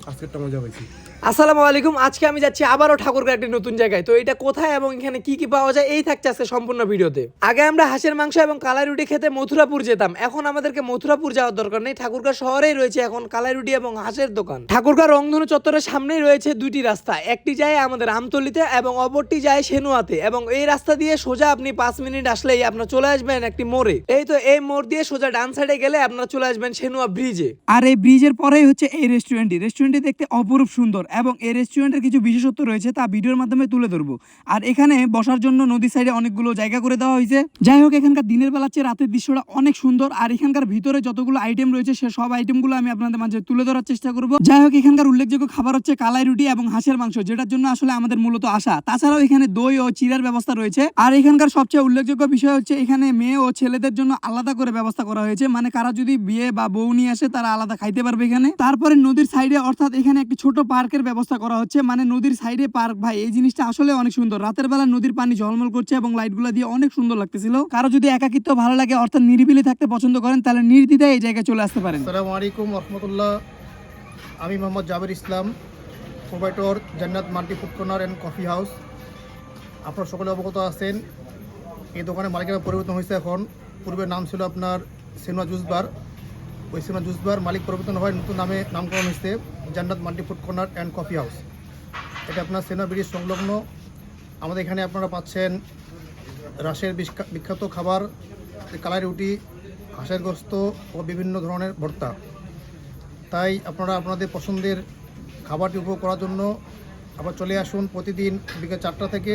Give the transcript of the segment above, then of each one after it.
আজকেরটা মজা পাইছি। আসসালামু আলাইকুম। আজকে আমি যাচ্ছি আবারও ঠাকুরগাঁও একটি নতুন জায়গায়। তো এটা কোথায় এবং এখানে কি কি পাওয়া যায় এই থাকছে আজকে সম্পূর্ণ ভিডিওতে। আগে আমরা হাঁসের মাংস এবং কালাই রুটি খেতে মথুরাপুর যেতাম, এখন আমাদেরকে মথুরাপুর যাওয়ার দরকার নেই। ঠাকুরগাঁও শহরেই রয়েছে এখন কালাই রুটি এবং হাঁসের দোকান। ঠাকুরগাঁও রংধনু চত্বরের সামনেই রয়েছে দুইটি রাস্তা, একটি যায় আমাদের আমতলিতে এবং অপরটি যায় সেনুয়াতে। এবং এই রাস্তা দিয়ে সোজা আপনি 5 মিনিট আসলেই আপনার চলে আসবেন একটি মোড়ে। এই তো এই মোড় দিয়ে সোজা ডান সাইডে গেলে আপনারা চলে আসবেন সেনুয়া ব্রিজে। আর এই ব্রিজের পরেই হচ্ছে এই রেস্টুরেন্টটি দেখতে অপরূপ সুন্দর এবং এই রেস্টুরেন্টের কিছু বিশেষত্ব রয়েছে তা ভিডিওর মাধ্যমে তুলে ধরবো। আর এখানে বসার জন্য নদীর সাইডে অনেকগুলো জায়গা করে দেওয়া হয়েছে। যাই হোক, এখানকার দিনের বেলার চেয়ে রাতের দৃশ্যটা অনেক সুন্দর। আর এখানকার ভিতরে যতগুলো আইটেম রয়েছে সে সব আইটেমগুলো আমি আপনাদের মাঝে তুলে ধরার চেষ্টা করব। যাই হোক, এখানকার উল্লেখযোগ্য খাবার হচ্ছে কালাই রুটি এবং হাঁসের মাংস, যেটার জন্য আসলে আমাদের মূলত আসা। তাছাড়াও এখানে দই ও চিড়ার ব্যবস্থা রয়েছে। আর এখানকার সবচেয়ে উল্লেখযোগ্য বিষয় হচ্ছে এখানে মেয়ে ও ছেলেদের জন্য আলাদা করে ব্যবস্থা করা হয়েছে, মানে কারা যদি বিয়ে বা বউ নিয়ে আসে তারা আলাদা খাইতে পারবে এখানে। তারপরে নদীর সাইডে অর্থাৎ এখানে একটি ছোট পার্কের ব্যবস্থা করা হচ্ছে, মানে নদীর সাইডে পার্ক। ভাই, এই জিনিসটা আসলে অনেক সুন্দর। রাতের বেলা নদীর পানি ঝলমল করছে এবং লাইটগুলো দিয়ে অনেক সুন্দর লাগতেছিল। কারো যদি একাকিত্ব ভালো লাগে অর্থাৎ নিরিবিলি থাকতে পছন্দ করেন তাহলে নির্দ্বিধায় এই জায়গায় চলে আসতে পারেন। আসসালামু আলাইকুম রহমতুল্লাহ। আমি মোহাম্মদ জাবের ইসলাম, প্রোভাইডর জান্নাত multi food corner and coffee house. আপনারা সকলে অবগত আছেন এই দোকানের মালিকেরা পরিবর্তন হয়েছে। এখন পূর্বের নাম ছিল আপনার সেনুয়া জুস বার। ওই সেনুয়া জুস বার মালিক পরিবর্তন হয়, নতুন নামে নামকরণ হয়েছে জান্নাত multi food corner and coffee house. এটা আপনার সেনুয়া ব্রিজ সংলগ্ন। আমাদের এখানে আপনারা পাচ্ছেন রাশের বিখ্যাত খাবার, কালাই রুটি, হাঁসের গোস্ত ও বিভিন্ন ধরনের ভর্তা। তাই আপনারা আপনাদের পছন্দের খাবারটি উপভোগ করার জন্য আবার চলে আসুন প্রতিদিন বিকেল 4টা থেকে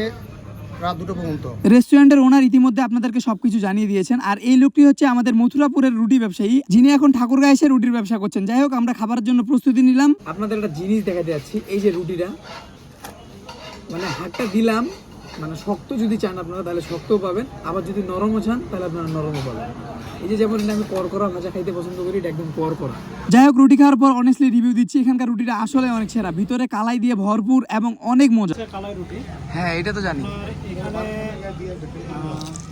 রাত 2টা পর্যন্ত। রেস্টুরেন্টের ওনার ইতিমধ্যে আপনাদেরকে সবকিছু জানিয়ে দিয়েছেন। আর এই লোকটি হচ্ছে আমাদের মথুরাপুরের রুটি ব্যবসায়ী, যিনি এখন ঠাকুরগাঁও এসে রুটির ব্যবসা করছেন। যাই হোক, আমরা খাবারের জন্য প্রস্তুতি নিলাম। আপনাদের একটা জিনিস দেখাতে যাচ্ছি। এই যে রুটিটা, মানে হাতটা দিলাম, মানে শক্ত যদি চান আপনারা তাহলে শক্তও পাবেন, আবার যদি নরমও চান তাহলে আপনারা নরমও পাবেন। এই যে যেমন আমি করকরা ভাজা খাইতে পছন্দ করি, এটা একদম করকরা। যাই হোক, রুটি খাওয়ার পর অনেস্টলি রিভিউ দিচ্ছি, এখানকার রুটিটা আসলে অনেক সেরা। ভিতরে কালাই দিয়ে ভরপুর এবং অনেক মজা। কালাই রুটি, হ্যাঁ এটা তো জানি। আর এখানে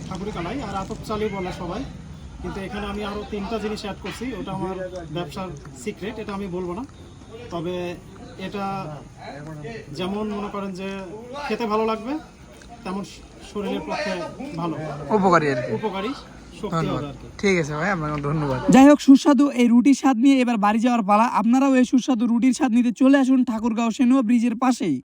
ঠাকুরি কালাই আর আতপ চালি বলে সবাই, কিন্তু এখানে আমি আরও 3টা জিনিস অ্যাড করছি। ওটা আমার ব্যবসার সিক্রেট, এটা আমি বলবো না। তবে এটা যেমন মনে করেন যে খেতে ভালো লাগবে, তেমন শরীরের পক্ষে ভালো, উপকারী আর কি। উপকারী, শক্তি হবে আর কি। ঠিক আছে ভাই, আপনাকে ধন্যবাদ। যাই হোক, সুস্বাদু এই রুটির স্বাদ নিয়ে এবার বাড়ি যাওয়ার পালা। আপনারাও এই সুস্বাদু রুটির স্বাদ নিতে চলে আসুন ঠাকুরগাঁও সেনুয়া ব্রিজের পাশেই।